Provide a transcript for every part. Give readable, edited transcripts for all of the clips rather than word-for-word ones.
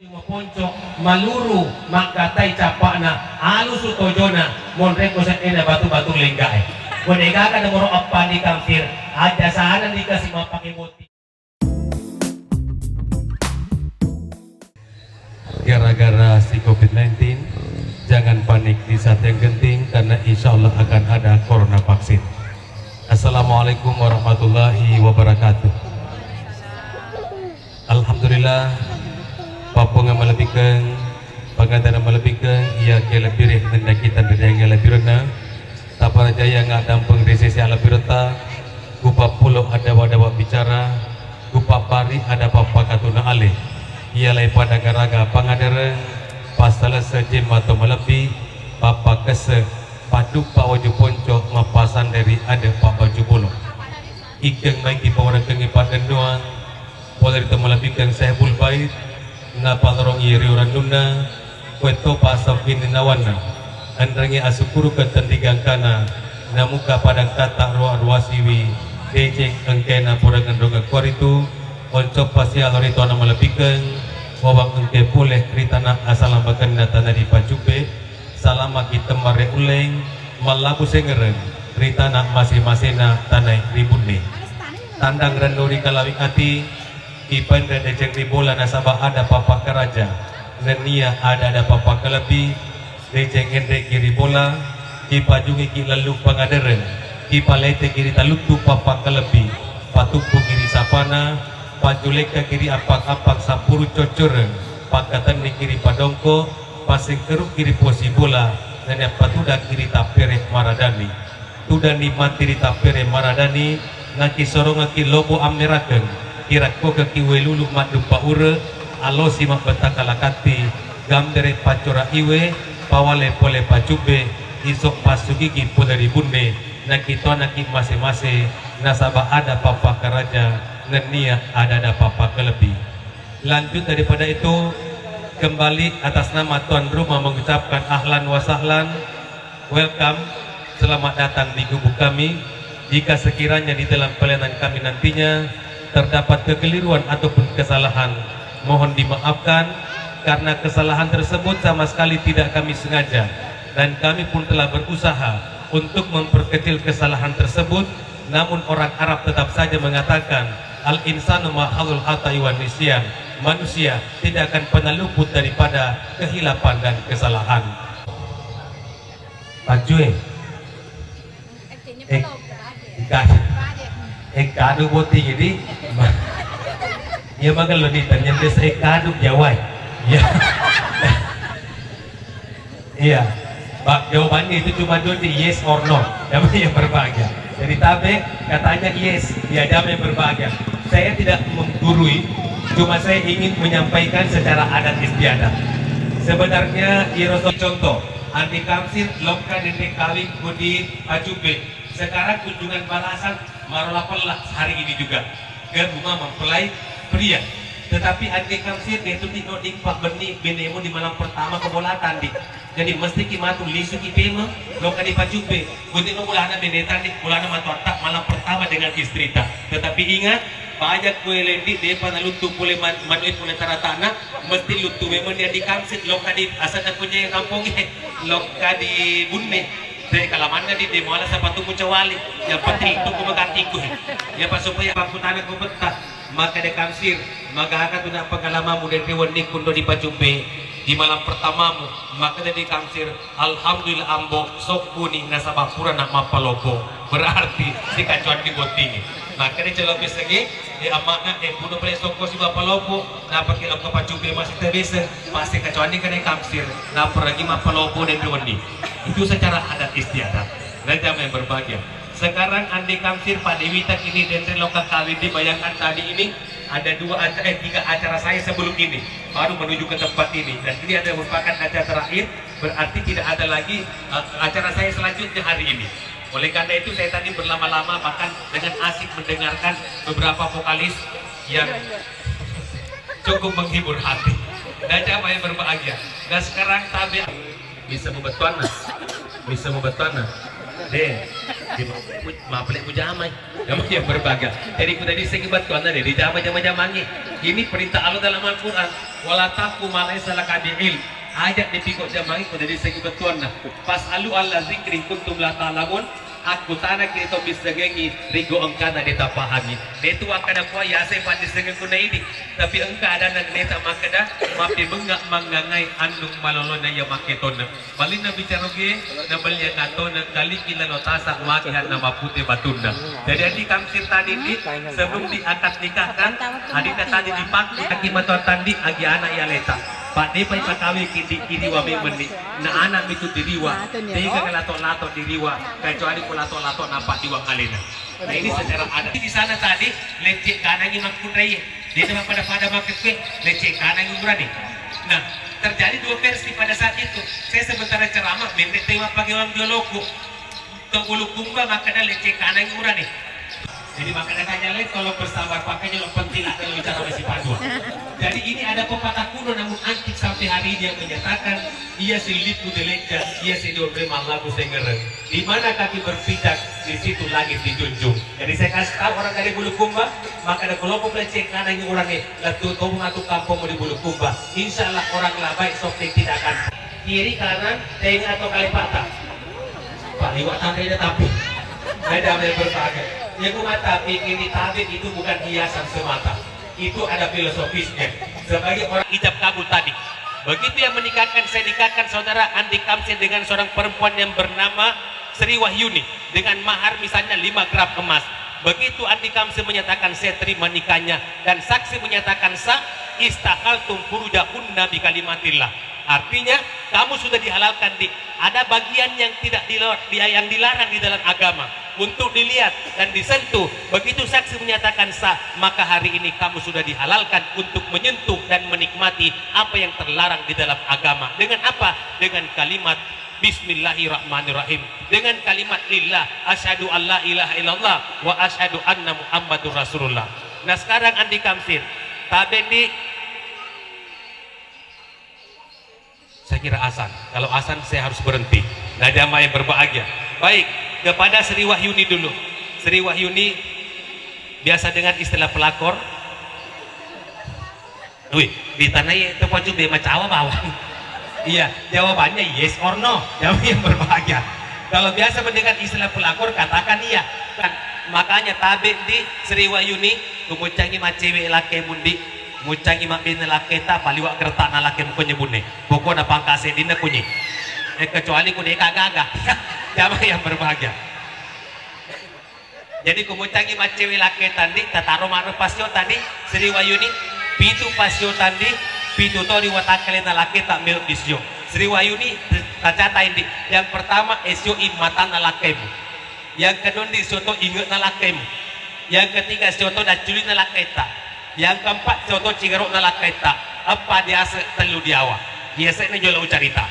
Ponco maluru makatai capakna halus utojona monre koset ena batu-batu lenggai boneka kan nomor apa di kamsir aja sana dikasih pakai motif gara-gara si COVID-19 jangan panik di saat yang genting karena insya Allah akan ada corona vaksin. Assalamualaikum warahmatullahi wabarakatuh. Alhamdulillah Papunga malabikang paganda malabikang ia ke lebih rendah kita dari yang lebih rendah tapara jaya ngadam pengresesi ala birata gupa pulau ada wadawa bicara gupa pari ada papa katuna ale ia lai pada garaga pangadereng pasal sejem atau melebi papa kese padu pak waju ponco mapasan dari ada pak baju pulau ikeng baik di pawara kengi padenduan boleh ditemalabikan sehbul bait na pangrong iri orang nuna kueto pasapin nawana andrangi asukuru ketendigang kana namuka padang tata ruah siwi decek engkena podangan roga kuaritu oncop pasti alori tuana melebikan wawang engke puleh kritana asalam bakan natana di pacupe salama kita mare uleng malabu sengereng kritana masih-masihna tanai ribunne tandang rendori kalawik ati ipan dan dejeng di bola nasabah ada papa keraja nenia ada papa kelebi dejeng hendek kiri bola kipa jungi ki lalu pangaderen kipa lete kiri talutu papa kelebi patupu kiri sapana pajuleka kiri apak-apak sapuru cocoreng pakatan di kiri padongko pasing keruk kiri posi bola dan yang patuda kiri tapere maradani tuda mati di tapere maradani ngaki sorong ngaki lobo amneraken kira-kira ke kiwe lulu madu paure alo simak betakalakati gam dari pacora iwe pawale pole pacube isok pasuki gipu dari bunde nakito nakit masing-masing nasabah ada papa keraja nenia ada papa kelebih. Lanjut daripada itu kembali atas nama tuan rumah mengucapkan ahlan wa sahlan, welcome, selamat datang di gubuk kami. Jika sekiranya di dalam pelayanan kami nantinya terdapat kekeliruan ataupun kesalahan, mohon dimaafkan karena kesalahan tersebut sama sekali tidak kami sengaja dan kami pun telah berusaha untuk memperkecil kesalahan tersebut. Namun orang Arab tetap saja mengatakan al-insanu ma'halul khata'i wan nisyan, manusia tidak akan pernah luput daripada kehilapan dan kesalahan. Pajue kado boti jadi ya makan lo nih ternyata saya kado jawai ya iya bak jawabannya itu cuma dua yes or no damai yang berbahagia jadi tabe katanya yes ya damai yang berbahagia. Saya tidak menggurui, cuma saya ingin menyampaikan secara adat istiadat. Sebenarnya Iroso contoh anti kamsir lokal dendek kawin budi ajube sekarang kunjungan balasan marolapelah hari ini juga ke rumah mempelai pria, tetapi anti kamsir dia tuh ding pak benih benemu di malam pertama kebolatan dik jadi mesti kimatu lisu kipema lokal di pacube bunyi mulana benetan dik mulana matuatak malam pertama dengan istri tak. Tetapi ingat pajak kue lendik dia pada lutu boleh manuit boleh tanah mesti lutu memang dia di kamsir lokal di asal punya yang kampung lokal di bunne dari kalamannya di demo ala sapatu mucawali yang penting itu kumagatiku ya pas supaya pangkutannya kubetak maka de kamsir maka akan tuna pengalaman muda dewanik kundo di pacumpe di malam pertamamu maka dari kamsir alhamdulillah ambo sok kuning nasabah pura nak mapalopo berarti si kacuan di botingi maka dia celok besegi di amakna puno presoko si bapalopo na pakai loko pacumpe masih terbisa masih kacuan di kene kamsir na pergi mapalopo dan dewanik itu secara adat istiadat dan yang berbahagia. Sekarang Andi Kamsir Pak Dewitak ini dan lokal kawin dibayangkan tadi ini ada tiga acara saya sebelum ini baru menuju ke tempat ini dan ini ada merupakan acara terakhir berarti tidak ada lagi acara saya selanjutnya hari ini. Oleh karena itu saya tadi berlama-lama bahkan dengan asik mendengarkan beberapa vokalis yang cukup menghibur hati dan yang berbahagia. Dan sekarang tabe bisa membetuana deh Mapelek mujamai yang berbahagia. Jadi ku tadi sekibat ku anda di jama-jama-jamangi. Ini perintah Allah dalam Al-Quran. Wala taku malai salah kabi'il. Ajak dipikuk jamangi ku tadi sekibat ku anda. Pas alu Allah zikri kuntum la ta'lamun. Aku tanah kita bisa gengi rigo engkana deta pahami. Itu akan apa ya saya pada sengen kuna ini. Tapi engka ada nang deta makada mapi benggak mangangai andung malolona ya maketona. Balina bicara ge na balya ngatona kali kila notasa makihan nama putih batunda. Jadi adik kamsir tadi ini sebelum diangkat nikahkan adiknya tadi dipakai akibat tandi agi anak ya leta. Pak Depai pakawi kini wame menik na anak itu diriwa tiga lato-lato diriwa kecuali lato-lato nampak diwang alena. Nah ini secara adat di sana tadi lecek kanan yang makunai di tempat pada makan kue lecek kanan yang berani. Nah terjadi dua versi pada saat itu. Saya sementara ceramah minta tema pakai orang biologu tebulu kumba makanya lecek kanan yang berani. Jadi makanya kanya lain kalau bersabar pakainya lo penting kalau bicara masih padua. Jadi ini ada pepatah kuno namun antik sampai hari ini yang menyatakan ia selipu delekja, ia sido beremah lagu sengeren. Di mana kaki berpijak di situ langit dijunjung. Jadi saya kasih tahu orang dari Bulukumba, maka ada kelompok lecek kanan yang orangnya latu tahu ngatu kampung di Bulukumba. Insya Allah orang labai sok tidak akan kiri kanan tengah atau kali patah. Pak liwat tandanya tapi ada yang berbagai. Yang tapi ini tabib itu bukan hiasan semata, itu ada filosofisnya. Sebagai orang ijab kabul tadi, begitu yang menikahkan, saya nikahkan saudara Andi Kamsin dengan seorang perempuan yang bernama Sri Wahyuni dengan mahar misalnya 5 gram emas. Begitu Andi Kamsin menyatakan saya terima nikahnya dan saksi menyatakan sah, istahaltum furujahunna bi kalimatillah. Artinya kamu sudah dihalalkan ada bagian yang tidak yang dilarang di dalam agama untuk dilihat dan disentuh. Begitu saksi menyatakan sah, maka hari ini kamu sudah dihalalkan untuk menyentuh dan menikmati apa yang terlarang di dalam agama. Dengan apa? Dengan kalimat Bismillahirrahmanirrahim. Dengan kalimat lillah asyhadu an la ilaha illallah wa asyhadu anna muhammadur rasulullah. Nah sekarang Andi Kamsir tabendi saya kira asan. Kalau asan saya harus berhenti. Nah jamaah yang berbahagia. Baik, kepada Sri Wahyuni dulu. Sri Wahyuni biasa dengan istilah pelakor. Wih, ditanai itu pojok dia macam bawang. Iya, jawabannya yes or no. Jamaah yang berbahagia. Kalau biasa mendengar istilah pelakor katakan iya. Kan makanya tabe di Sri Wahyuni kumucangi macewe laki mundi. Mucangi mabin laketa paliwa kertak na laki mukonya bune pokok na pangkase dina kunyi kecuali kune kagagah. Jamaah yang berbahagia. Jadi kumucangi macewi laki tadi tataro maru pasio tadi Sri Wahyuni pitu pasio tadi pitu to diwatakale na laki tak milik disyo. Sri Wahyuni tacata ini yang pertama esyo imatan na lakimu, yang kedua di soto inget na lakimu, yang ketiga soto daculi na laketa, yang keempat contoh cigarok nalak kaita apa dia telu diawa biasanya jual cerita.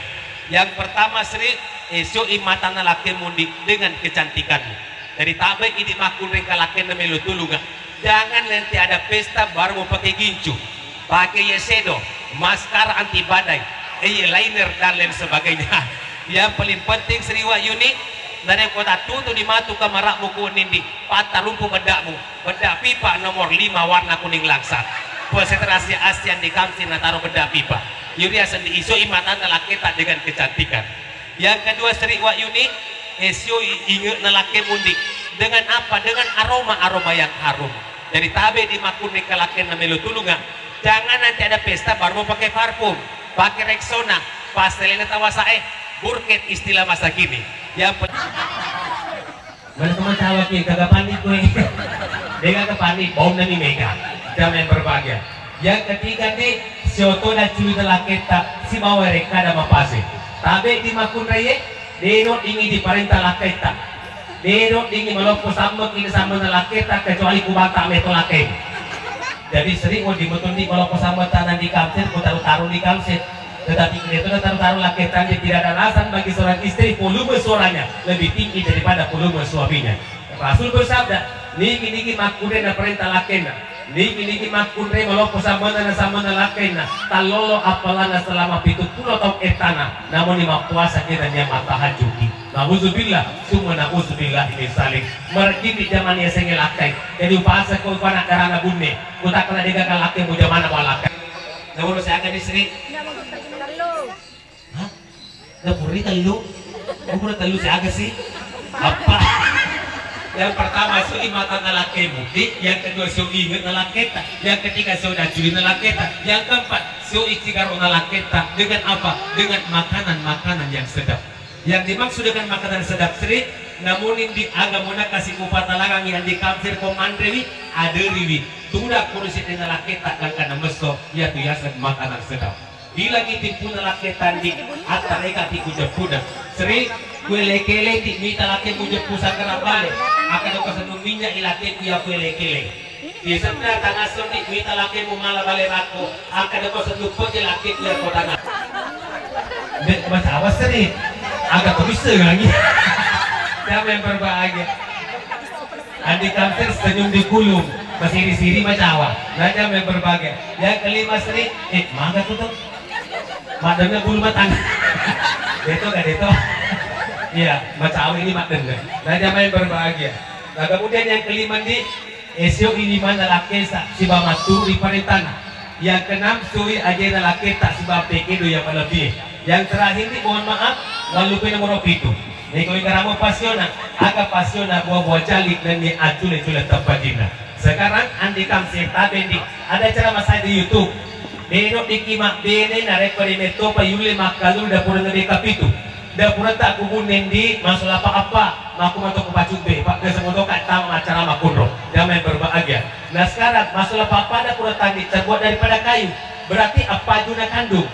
Yang pertama Sri esyo imatan laki mundi dengan kecantikanmu. Dari tabe ini makun reka laki namelu tulunga. Jangan nanti ada pesta baru mau pakai gincu, pakai yesedo, maskara anti badai, eyeliner dan lain sebagainya. Yang paling penting Sri Wahyuni dari kota tutu di matu kamarakmu kunindi patah rumpu bedakmu bedak pipa nomor 5 warna kuning laksa konsentrasi ASEAN di Kamsin taruh bedak pipa Yuria sendi iso imatan laki tak dengan kecantikan. Yang kedua Sri Wahyuni esyo inget laki mundi dengan apa? Dengan aroma yang harum. Dari tabe di makuni kelakian namelu tulunga. Jangan nanti ada pesta baru mau pakai parfum, pakai Rexona, pastelina tawasae, burket istilah masa kini. Yang mana teman tawa ki kagak panik gue. Dia kagak panik, bom nani mega. Jam yang berbahagia. Yang ketiga nih, sioto dan curi telaketa si bawa reka dan mapase. Tabe di makun reye, deno ingin diperintah laketa. Deno ingin melopos sambut ini sambut laketa kecuali kubata meto lakem. Jadi sering mau dibetul di melopos sambut tanah di kamset, taruh di kamset. Tetapi itu taruh laketan tidak ada alasan bagi seorang istri volume suaranya lebih tinggi daripada volume suaminya. Rasul bersabda, niki makune na perintah lakena, niki makune meloko samana lakena, talolo apalana selama 70 tahun etana, namun lima puasa kita yang mata hajuki. Nauzubillah, summa nauzubillah ini saling. Mergi di zaman yang saya ngelakai. Jadi bahasa ko pana karana bunne. Kuta kena diga kalake mu zaman walakai. Namun saya akan diseri. Hah? Napuri telu? Kupura telu saya agak sih. Apa? Yang pertama sui mata nalake bukti, yang kedua sui ingat nalaketa, yang ketiga sui dacuri nalaketa, yang keempat sui cigaro nalaketa. Dengan apa? Dengan makanan-makanan yang sedap. Yang dimaksud dengan makanan sedap seri, namun di agamuna kasih upata lagang yang dikamsir komandrewi ada riwi. Tudak kurusi nalaketa kangkana meso, yaitu yasan makanan sedap. Bila kita pun nalaketa di atas mereka tiku puda seri kele-kele di mita laki puja pusat kerabale akan aku senung minyak ilake kuya kele-kele di sebelah tanah soni mita laki mu malah bale rako akan aku senung poje laki kuya kodana dek bahasa apa seri agak bisa lagi siapa yang berbahagia Andi Kamsir senyum di kulung bersiri-siri macawa nanya yang berbahagia yang kelima seri mangga tutup madangnya bulu matang itu gak itu iya macawa ini madangnya nanya yang berbahagia nah kemudian yang kelima di esyo ini mana lakesa si bamatu di paritana yang keenam sui aja laketa si bapekido yang melebih yang terakhir ini mohon maaf walupi nomor itu nih kau ingaramu pasiona agak pasiona buah-buah jalik dan ni acule-cule tempatina sekarang Andi Kamsir tabendi ada ceramah saya di YouTube Beno dikimak bene na rekorimeto pa yule makalu da pura nabi kapitu da pura tak kubunin di masalah apa-apa maku mato kupacube pak desa moto kat tama acara makunro damai berbahagia nah sekarang masalah apa da pura tadi terbuat daripada kayu berarti apa juna kandung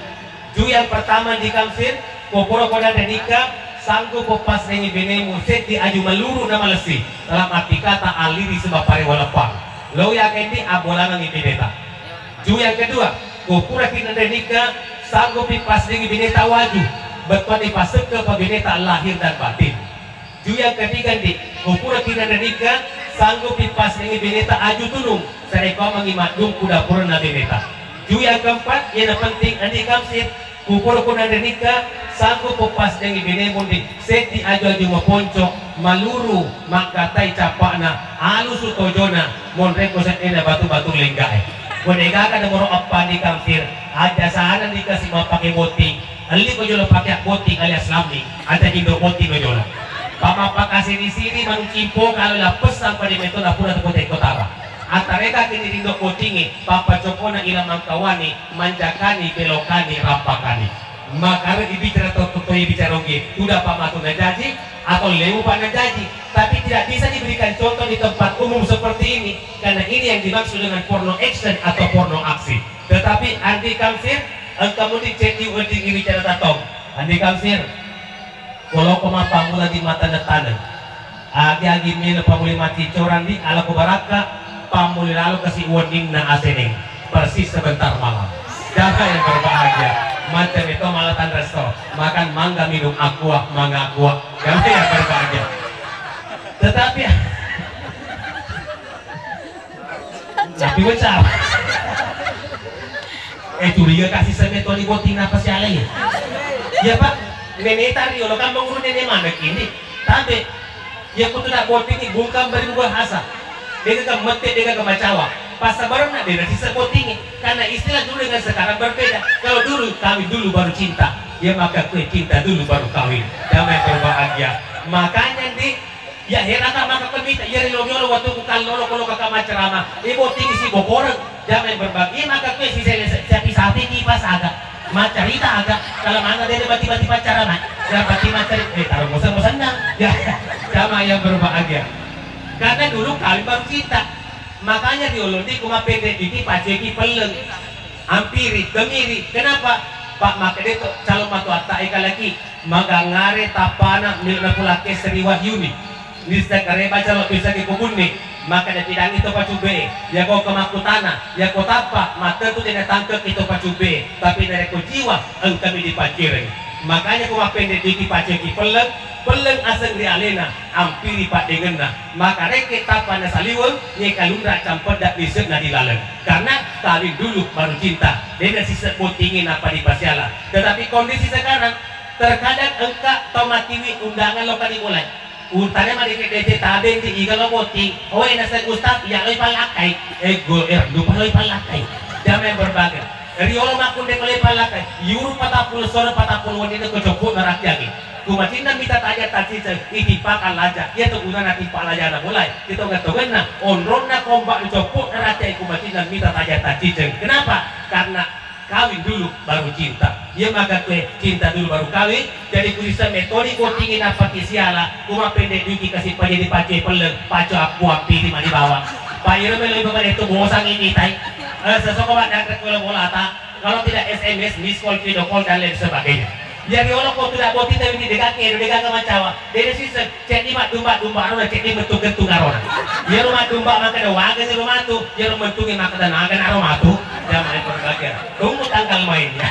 ju yang pertama di Kamsir poporo pada denika sanggup popas nengi bene muset di aju meluru nama lesi dalam arti kata aliri sebab pare walapang lo yakin di abolanang ibineta ju yang kedua kupura kita nikah sanggup pipas dengan bineta waju betul dipasuk ke bineta lahir dan batin ju yang ketiga di kupura kita nikah sanggup pipas dengan bineta aju tunung sereka mengimadung kuda pura bineta ju yang keempat yang penting Andi Kamsir kupura kuna nikah sanggup pipas dengan bineta di seti aju maponco maluru makatai capakna alus utojona monreko setena batu-batu lenggai Boneka kan nomor apa di Kamsir ada sana dikasih mau pakai boti ali ko jolo pakai boti alias lamni ada hindo boti ko jolo papa pakasih di sini mangcipo kalau lapes sampai di meto dapur atau kota kotara atareka kini hindo botingi papa copona ilang mangkawani manjakani belokani rampakani makanya dibicara toto bicara oke sudah pamatu najaji atau lewu panajaji tapi tidak bisa diberikan contoh di tempat umum seperti ini karena ini yang dimaksud dengan porno action atau porno aksi tetapi Andi Kamsir kamu dicek di wedding bicara tatong Andi Kamsir kalau kemapa mula di mata netanan agi-agi mila pamuli mati coran di ala kubaraka pamuli lalu kasih wedding na asening persis sebentar malam jaga yang berbahagia macam itu malatan resto makan mangga minum aqua mangga aqua jaga yang berbahagia tetapi tapi bocah curiga kasih semeto di boting apa sih alay ya pak neneta rio lo kan mengurun nenek mana kini tapi ya aku tuh nak boting ini bungkam beri buah hasa dia ke mete dia ke macawa pas sabaran nak dia sisa boting karena istilah dulu dengan sekarang berbeda kalau dulu kami dulu baru cinta ya maka kue cinta dulu baru kawin damai berbahagia makanya di ya heran maka kemita ya rilonyolo waktu kukal lolo kalau kakak macerama ibu tinggi si bokoreng damai berbagi maka kue si sapi sapi kipas agak macarita agak kalau mana dia bati-bati pacaran ya bati macari taruh bosan-bosan ya sama yang berbahagia karena dulu kami baru cinta makanya diulundi kuma pendek ini paceki peleng hampiri kemiri kenapa Pak maka dia calon matu atta eka lagi magangare tapana milna pulake seri wahyuni nista kare baca lo bisa ke kubun nih maka dia tidak itu pacube ya kau kemakutana ya kau tapa mata tu tidak tangkap itu pacube tapi dari kau jiwa kami dipaciring makanya kau pendek di paceki peleng aseng di alena ampiri pak dengenna maka reke tapa na saliweng nye kalundra campur dak disep na dilaleng karena kali dulu baru cinta dia sisa botingin apa di pasiala tetapi kondisi sekarang terkadang engkak tomatiwi undangan lo kali mulai untanya mah di KDC tabeng di iga lo moting oh nasa ustad ya lo palakai lupa lo palakai jangan berbagai riolo makun dek lo palakai yuru 40 sore 40 wanita kecopot narakyagi kumatin na mita tanya tadi itipakan laja ya tuh guna nanti palaja na mulai kita nggak tahu na onron na kombak copot narakyagi kumatin na mita tanya tadi kenapa karena kawin dulu baru cinta ya maka kue cinta dulu baru kawin jadi kurisa metode kau tingin apa kisiala kuma pendek duki kasih paje di pace peleng paco aku api di mana bawah bayar meloi bapak itu bosang ini tay sesoko badan kalau bola kalau tidak SMS miss call video call dan lain sebagainya jadi orang kau tidak boti tapi di dekat macawa dari sisi cek di mak dumba arona cek di bentuk gentung arona ya rumah dumba maka ada waga di rumah tu ya rumah bentuknya maka ada nagan aroma tu jangan berbagai tunggu tanggal mainnya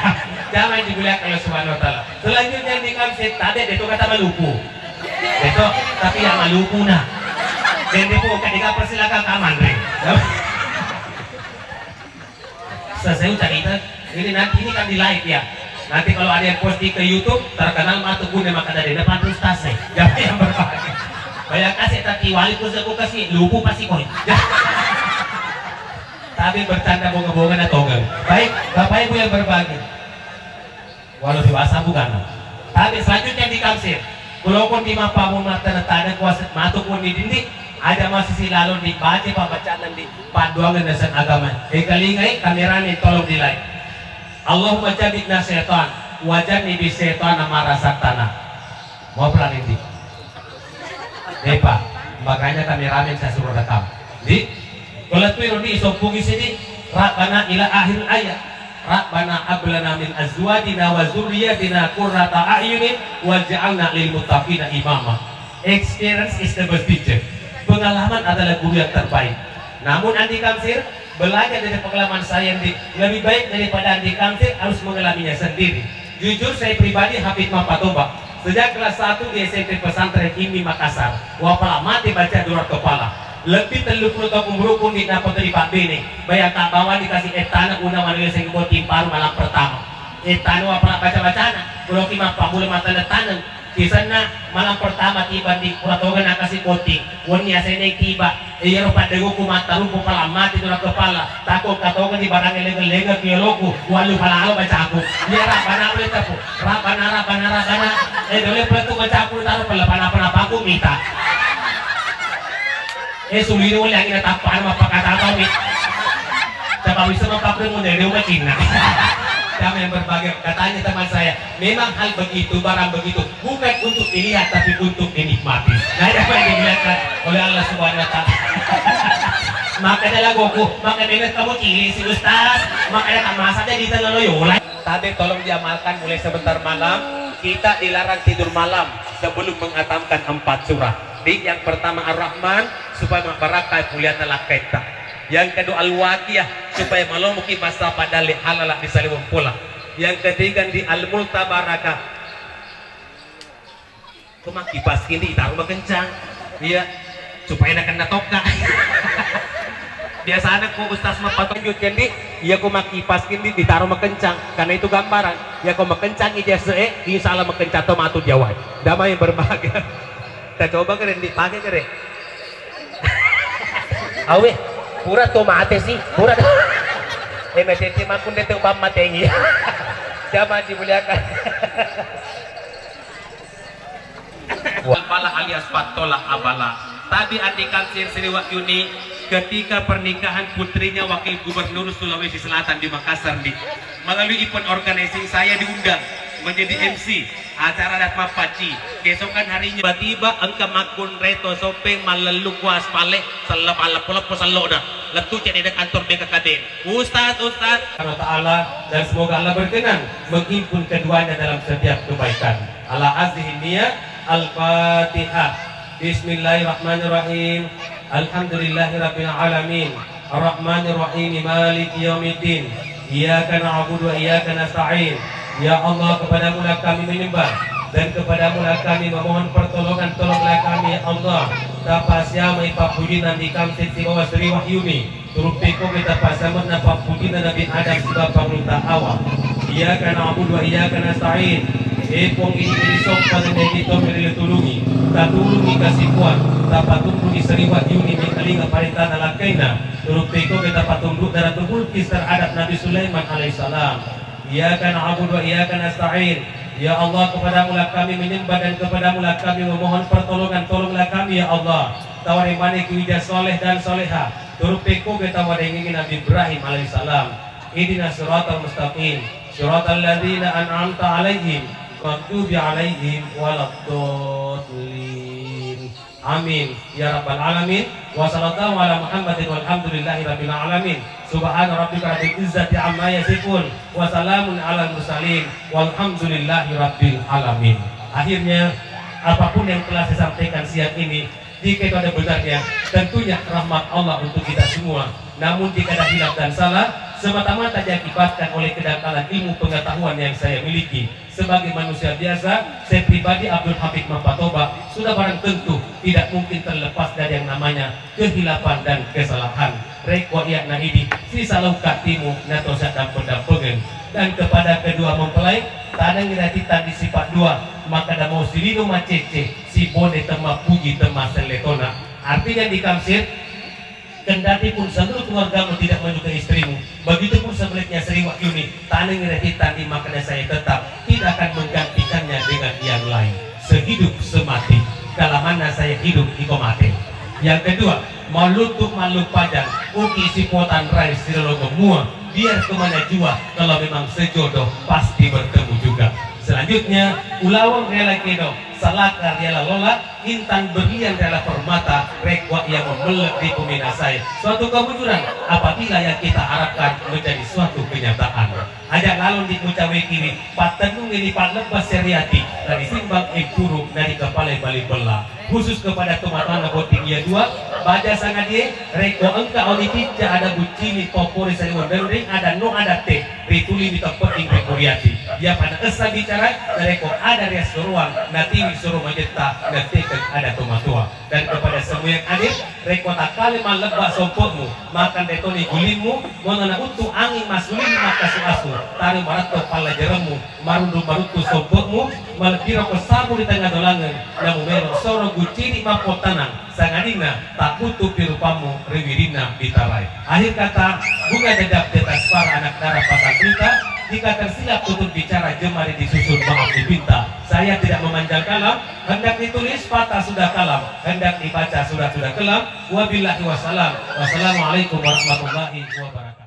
jangan dibilang kalau subhanahu wa ta'ala selanjutnya di kamset tadi itu kata maluku itu tapi yang maluku nah dan itu ketika persilakan kaman selesai cerita ini nanti ini kan di live ya nanti kalau ada yang posting ke YouTube terkenal matu guna maka dari depan frustasi jangan yang berbahagia banyak kasih tapi wali pun aku kasih lupu pasti koi tapi bercanda bohong-bohongan atau enggak baik bapak ibu yang berbahagia walau dewasa bukan tapi selanjutnya di kamsir walaupun di mapamun mata tanda kuasa matu pun di dinding ada masih lalu dibaca pembacaan di panduangan dasar agama kalingai kameranya tolong di live Allahumma jabitna syaitan wajanni bi syaitan amara satana mau pelan ini Pak makanya kameramen saya suruh rekam di kalau tuh di sopung sini rabbana ila akhir ayat rabbana ablana min azwajina wa dzurriyyatina qurrata a'yunin waj'alna lil muttaqina imama experience is the best teacher pengalaman adalah guru yang terbaik namun Andi Kamsir belajar dari pengalaman saya yang lebih baik daripada Andi Kamsir harus mengalaminya sendiri jujur saya pribadi Hafid Mapatoba sejak kelas 1 di SMP Pesantren Imi Makassar wapala mati baca durat kepala lebih 30 tahun merukun di dapat dari Pak Bene bayar tak bawa dikasih etana guna manusia yang buat timpar malam pertama etana wapala baca-bacana kalau kima pamula mata tanam kisahnya malam pertama tiba di Kuratoga nakasih poti wani asene tiba iya rupa dego kumata rupa pala mati durat kepala takut katoga di barang lega kioloku walu pala alo baca aku iya rabana boleh tapu rabana dole peletu baca aku taruh pala pana aku minta sulino wala ang inatapaan mapakatataw coba bisa mapapre mo dari rumah Cina kami yang berbagai katanya teman saya memang hal begitu barang begitu bukan untuk dilihat tapi untuk dinikmati nah apa yang dilihatkan oleh Allah subhanahu wa ta'ala maka dalagoku maka dengan kamu cili si Ustaz makanya kamasanya di tanah tadi tolong diamalkan mulai sebentar malam kita dilarang tidur malam sebelum mengatamkan 4 surah yang pertama Ar-Rahman supaya membarakah kuliah nalakaita yang kedua Al-Waqiyah supaya malomuki masa padali halalah di saliwang pula yang ketiga di Al-Multabaraka kumaki pas kini itaruh kencang iya supaya nak kena toka biasanya ku Ustaz mapatunjuk jadi iya kumaki pas kini ditaruh kencang karena itu gambaran ya ku kencang ijazah insya Allah kencang tomatu jawab damai yang berbahagia kita coba keren dipakai keren awe pura tomate sih pura MSC makun deteng pam matengi jangan dimuliakan wala alias patola abala tadi Andi Kamsir Sri Wahyuni ketika pernikahan putrinya wakil gubernur Sulawesi Selatan di Makassar melalui event organizing saya diundang menjadi MC acara Datma Paci keesokan harinya tiba-tiba engka makun reto sopeng malaluk was pale salap alap salloda letu cek di kantor BKKD Ustaz Allah Ta'ala dan semoga Allah berkenan menghimpun keduanya dalam setiap kebaikan ala azhiniya al-fatihah bismillahirrahmanirrahim alhamdulillahirabbil alamin arrahmanirrahim maliki yaumiddin iyyaka na'budu wa iyyaka nasta'in. Ya Allah, kepadamu lah kami menyembah dan kepadamu lah kami memohon pertolongan. Tolonglah kami ya Allah. Tapasya mai papujinan di Kamsit si bawah Sri Wahyuni turupiko kita pasamut na papujinan Nabi Adam si Bapak Nuta Awa. Iyyaka na'budu wa iyyaka nasta'in Epong ini sopan dan dito tulungi. Tatulungi kasipuan. Tapatunggu seriwat yuni ni kalinga parintah nalakaina. Turut teko kita patunduk darah tubulkis terhadap Nabi Sulaiman alaihissalam. Iyyaka na'budu wa iyyaka nasta'in. Ya Allah, kepadamu lah kami menyembah dan kepadamu lah kami memohon pertolongan. Tolonglah kami ya Allah. Tawari manik wija soleh dan soleha. Turut teko kita wadengi Nabi Ibrahim alaihissalam. Ihdinas siratal mustaqim. Siratal ladzina an'amta 'alaihim maghdubi 'alaihim waladdallin. Amin ya rabbal alamin. Wa sallallahu ala Muhammadin walhamdulillahi rabbil alamin. Subhana rabbika rabbil izzati amma yasifun wa salamun alal mursalin walhamdulillahi rabbil alamin. Akhirnya apapun yang telah saya sampaikan siang ini, jika itu ada benarnya, tentunya rahmat Allah untuk kita semua. Namun jika ada hilaf dan salah, semata-mata diakibatkan oleh kedangkalan ilmu pengetahuan yang saya miliki. Sebagai manusia biasa, saya pribadi Abdul Habib Mapatoba sudah barang tentu tidak mungkin terlepas dari yang namanya kehilapan dan kesalahan. Rekwa iyak nahidi sisa laukat timu natosa dan pendampengan. Dan kepada kedua mempelai, tak ada ngiratitan di sifat dua, maka ada mau silino macece si bone tema puji tema seletona. Artinya dikamsir, kendati pun seluruh keluargamu tidak menyukai istrimu, begitu pun sebaliknya Sri Wahyuni tak ada ngiratitan di, maka saya tetap tidak akan menggantikannya dengan yang lain. Sehidup semati, kalau mana saya hidup iko mati. Yang kedua, malutuk maluk padang, uki sipotan rai sirolo gemua, biar kemana jua, kalau memang sejodoh pasti bertemu juga. Selanjutnya, ulawang rela kedo, salakar rela lola, intan berlian rela permata, rekwa yang membelek di pemina saya. Suatu kemunculan apabila yang kita harapkan menjadi suatu kenyataan. Ajak lalun di mucawe kiri, patenung ini pat lebas seriati, dari simbang ekuru dari kepala balik belah. Khusus kepada teman-teman boting ia dua, baca sangat dia, rekwa engka olitica ada bucini popori sariwan dendring, ada no ada teh, rituli di tempeting rekuriati. Ya pada esa bicara, rekwa ada rias ruang, nanti suruh majeta, nanti ada tomatua. Dan kepada semua yang hadir, rekwa tak kali malebak sompokmu, makan detoni gulimmu, monona utuh angin masulin maka suasu, taruh barato pala jeremu, marundu barutu sompokmu, malekira ko sabu di tengah dolangan, namu mero sorong gucini mapot tanang, sangadina tak butuh pirupamu rewirina bitarai. Akhir kata, bunga dedap di atas para anak darah pasang berita. Jika tersilap tutur bicara jemari disusun maaf dipinta. Saya tidak memanjang kalam, hendak ditulis patah sudah kalam, hendak dibaca sudah kelam. Wabillahi wassalam. Wassalamualaikum warahmatullahi wabarakatuh.